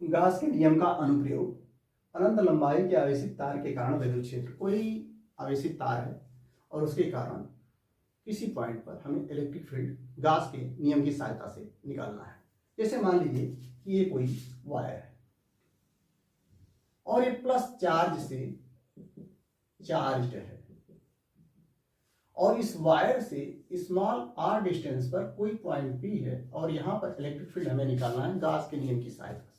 Gauss के नियम का अनुप्रयोग। अनंत लंबाई के आवेशित तार के कारण विद्युत क्षेत्र, कोई आवेशित तार है और उसके कारण किसी पॉइंट पर हमें इलेक्ट्रिक फील्ड गाउस के नियम की सहायता से निकालना है। जैसे मान लीजिए कि ये कोई वायर है और ये प्लस चार्ज से चार्ज्ड है और इस वायर से स्मॉल r डिस्टेंस पर कोई पॉइंट P है और यहाँ पर इलेक्ट्रिक फील्ड हमें निकालना है गाउस के नियम की सहायता से।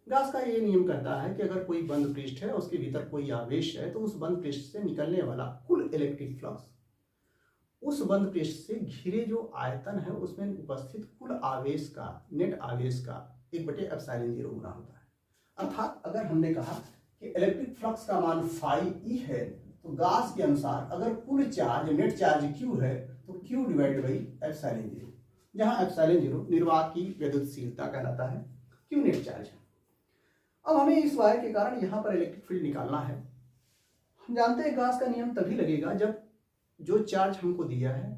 गाउस का ये नियम कहता है कि अगर कोई बंद पृष्ठ है, उसके भीतर कोई आवेश है, तो उस बंद पृष्ठ से निकलने वाला कुल इलेक्ट्रिक फ्लक्स उस बंद पृष्ठ से घिरे जो आयतन है उसमें उपस्थित कुल आवेश का, नेट आवेश का 1/ε0 गुना होता है। अर्थात अगर हमने कहा कि इलेक्ट्रिक फ्लक्स का मान फाई ई है, तो गाउस के अनुसार अगर कुल चार्ज, नेट चार्ज Q है, तो Q डिवाइड बाई ε0, जहां ε0 निर्वात की विद्युतशीलता कहलाता है, Q नेट चार्ज है। अब हमें इस वायर के कारण यहां पर इलेक्ट्रिक फील्ड निकालना है। हम जानते हैं गाउस का नियम तभी लगेगा जब जो चार्ज हमको दिया है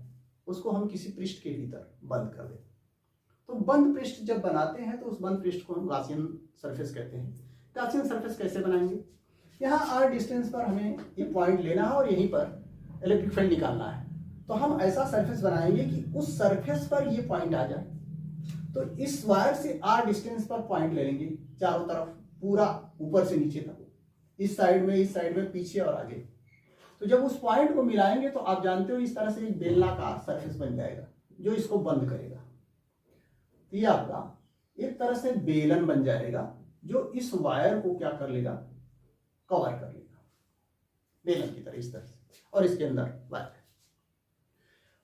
उसको हम किसी पृष्ठ के भीतर बंद कर दें। तो बंद पृष्ठ जब बनाते हैं तो उस बंद पृष्ठ को हम गाउसियन सरफेस कहते हैं। गाउसियन सरफेस कैसे बनाएंगे? यहाँ r डिस्टेंस पर हमें ये पॉइंट लेना है और यहीं पर इलेक्ट्रिक फील्ड निकालना है। तो हम ऐसा सरफेस बनाएंगे कि उस सरफेस पर ये पॉइंट आ जाए। तो इस वायर से r डिस्टेंस पर पॉइंट ले लेंगे चारों तरफ, पूरा ऊपर से नीचे तक, इस साइड में, पीछे और आगे। तो जब उस पॉइंट को मिलाएंगे तो आप जानते हो इस तरह से एक बेलनाकार सरफेस बन जाएगा जो इसको बंद करेगा। तो ये आपका एक तरह से बेलन बन जाएगा जो इस वायर को क्या कर लेगा, कवर कर लेगा, बेलन की तरह इस तरह से। और इसके अंदर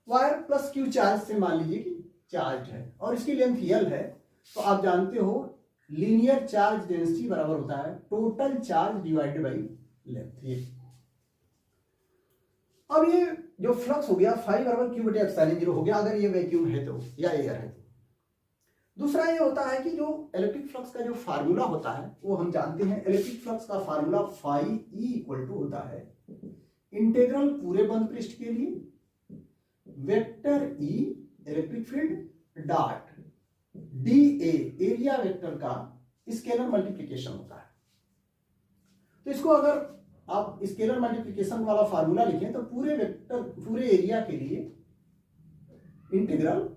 वायर प्लस Q चार्ज से मान लीजिए कि चार्ज है और इसकी लेंथ L है। तो आप जानते हो लीनियर चार्ज डेंसिटी बराबर होता है total charge divided by length. ये अब ये जो फ्लक्स हो गया फाई बराबर Q/ε0 हो गया अगर ये वैक्यूम है तो, या एयर है तो। दूसरा ये होता है कि जो इलेक्ट्रिक फ्लक्स का जो फार्मूला होता है वो हम जानते हैं। इलेक्ट्रिक फ्लक्स का formula phi E equal to होता है इंटीग्रल पूरे बंद पृष्ठ के लिए vector E electric field dot D A area vector का स्केलर मल्टीप्लिकेशन होता है। तो इसको अगर आप स्केलर मल्टीप्लिकेशन वाला फार्मूला लिखें तो पूरे वेक्टर, पूरे एरिया के लिए integral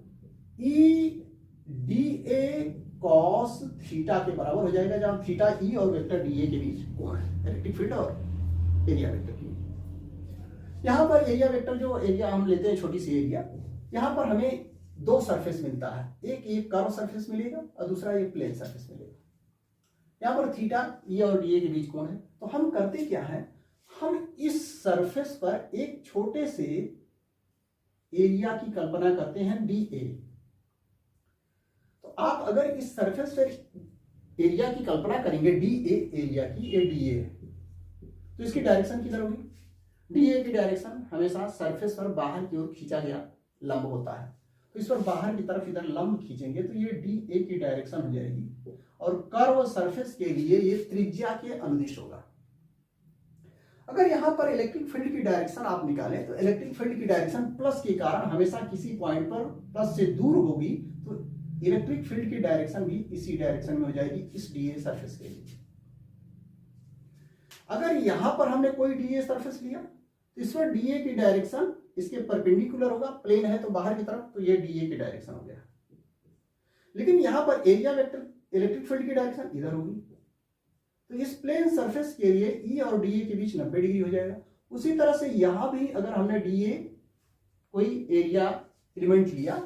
E D A cos theta के बराबर हो जाएगा, जहां थीटा ई और वेक्टर डी ए के बीच कोण है, इलेक्ट्रिक फील्ड और एरिया वेक्टर की। यहां पर एरिया वेक्टर, जो एरिया हम लेते हैं छोटी सी एरिया, यहां पर हमें दो सरफेस मिलता है, एक ये कर्व सरफेस मिलेगा और दूसरा ये प्लेन सरफेस मिलेगा। यहां पर थीटा ई और डी ए के बीच कोण है। तो हम करते क्या है, हम इस सरफेस पर एक छोटे से एरिया की कल्पना करते हैं डी ए। तो आप अगर इस सरफेस पर एरिया की कल्पना करेंगे डी ए एरिया की, ए डी ए, तो इसकी डायरेक्शन किधर होगी? डी ए की डायरेक्शन हमेशा सरफेस पर बाहर की ओर खींचा गया लंब होता है। तो इस पर बाहर की तरफ इधर लंब खींचेंगे तो ये डी ए की डायरेक्शन हो जाएगी और कर्व सरफेस के लिए ये त्रिज्या के अनुदिश होगा। अगर यहां पर इलेक्ट्रिक फील्ड की डायरेक्शन आप निकालें तो इलेक्ट्रिक फील्ड की डायरेक्शन प्लस के कारण हमेशा किसी पॉइंट पर प्लस से दूर होगी, तो इलेक्ट्रिक फील्ड की डायरेक्शन भी इसी डायरेक्शन में हो जाएगी इस डी ए सरफेस के लिए। अगर यहां पर हमने कोई डी ए सरफेस लिया तो इस पर डी ए की डायरेक्शन इसके परपेंडिकुलर होगा, प्लेन है तो बाहर की तरफ, तो ये डी ए की डायरेक्शन हो गया। लेकिन यहां पर एरिया वेक्टर इलेक्ट्रिक फील्ड की डायरेक्शन इधर होगी, तो इस प्लेन सरफेस के लिए ई और डी ए के बीच 90 डिग्री हो जाएगा। उसी तरह से यहां भी अगर हमने डी ए कोई एरिया एलिमेंट लिया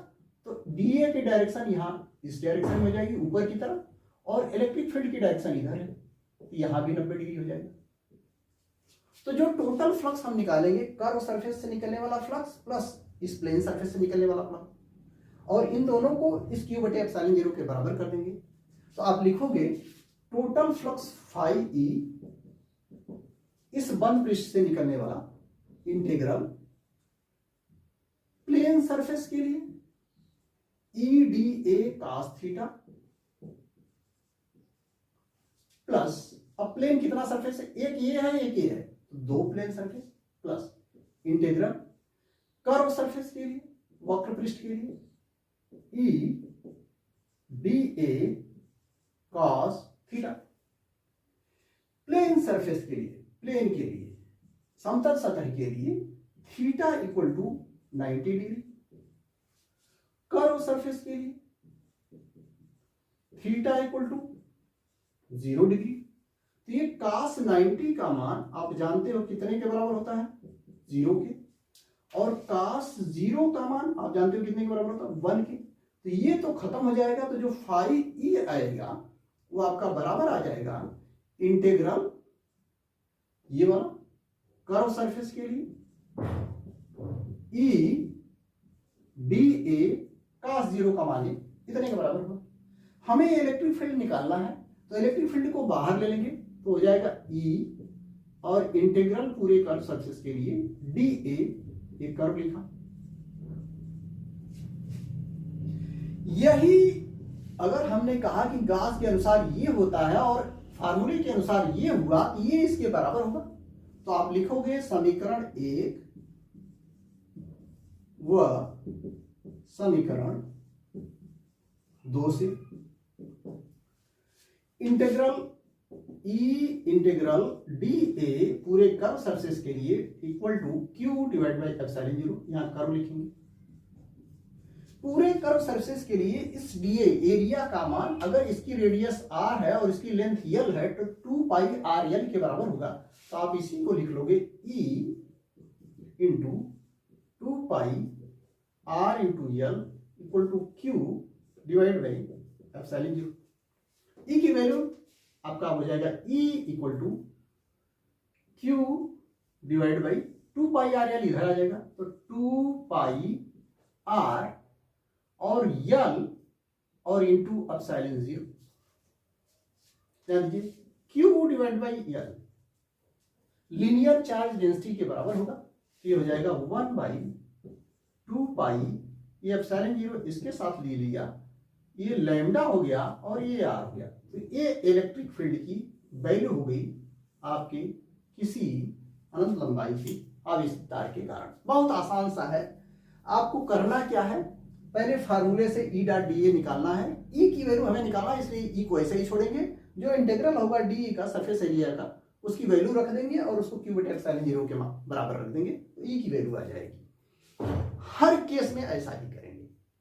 तो डी ए की डायरेक्शन यहां इस डायरेक्शन में हो जाएगी ऊपर की तरफ, और इलेक्ट्रिक फील्ड की डायरेक्शन इधर है तो यहां भी 90 डिग्री हो जाएगा। तो जो टोटल फ्लक्स हम निकालेंगे, कर्व सरफेस से निकलने वाला फ्लक्स प्लस इस प्लेन सरफेस से निकलने वाला फ्लक्स, और इन दोनों को इस Q/ε0 के बराबर कर देंगे। तो आप लिखोगे टोटल फ्लक्स फाई ई इस बंद पृष्ठ से निकलने वाला इंटीग्रल प्लेन सरफेस के लिए E D A cos theta plus, अब प्लेन कितना सरफेस है, एक ये है एक ये है, तो दो plane surface plus integral curve surface के लिए, वक्र पृष्ठ के लिए E D A cos theta. Plane surface के लिए, प्लेन के लिए, समतल सतह के लिए theta equal to 90 degree. Curve surface के लिए थीटा इक्वल टू 0 डिग्री। तो ये cos 90 का मान आप जानते हो कितने के बराबर होता है, 0 के, और cos 0 का मान आप जानते हो कितने के बराबर होता है, 1 के। तो ये तो खत्म हो जाएगा, तो जो फाई ई आएगा वो आपका बराबर आ जाएगा इंटीग्रल ये वाला कर्व सरफेस के लिए ई डी ए cos 0 का मान इतने के बराबर होगा। हमें इलेक्ट्रिक फील्ड निकालना है, तो इलेक्ट्रिक फील्ड को बाहर ले लेंगे तो हो जाएगा ई, और इंटीग्रल पूरे कर्व सरफेस के लिए डी ए, एक कर्व लिखा। यही अगर हमने कहा कि गॉस के अनुसार ये होता है और फार्मूले के अनुसार ये हुआ, ये इसके बराबर होगा, तो आप लिखोगे समीकरण 1 व समीकरण 2 से integral E integral D A पूरे कर्व सरफेस के लिए equal to Q divide by epsilon 0, यहां कर्व लिखेंगे। पूरे कर्व सरफेस के लिए इस डीए एरिया का मान, अगर इसकी रेडियस आर है और इसकी लेंथ यल है, तो 2 पाई आर यल के बराबर होगा। तो आप इसी को लिख लोगे E into 2 pi R into L equal to Q divide by epsilon 0। E की वैल्यू आपका हो जाएगा E equal to Q divide by 2 pi R L, इधर आ जाएगा तो 2 पाई आर और यल और इंटू एप्सिलॉन 0। ध्यान दीजिए Q divide by L linear charge density के बराबर होगा, तो ये हो जाएगा 1 बाई 2 पाई, ये एप्सिलॉन 0 इसके साथ ले लिया, ये लैम्डा हो गया और ये आर हो गया। तो ये इलेक्ट्रिक फील्ड की वैल्यू हो गई आपके किसी अनंत लंबाई के आवेशित के कारण। बहुत आसान सा है। आपको करना क्या है, पहले फार्मूले से ई डॉट डी ए निकालना है। ई की वैल्यू हमें निकालना है, इसलिए ई को ऐसे ही छोड़ेंगे। जो इंटीग्रल होगा डी का सरफेस एरिया का, उसकी वैल्यू रख देंगे और उसको क्यू बटे एप्सिलॉन 0 के बराबर रख देंगे, तो ई की वैल्यू आ जाएगी। हर केस में ऐसा ही करें।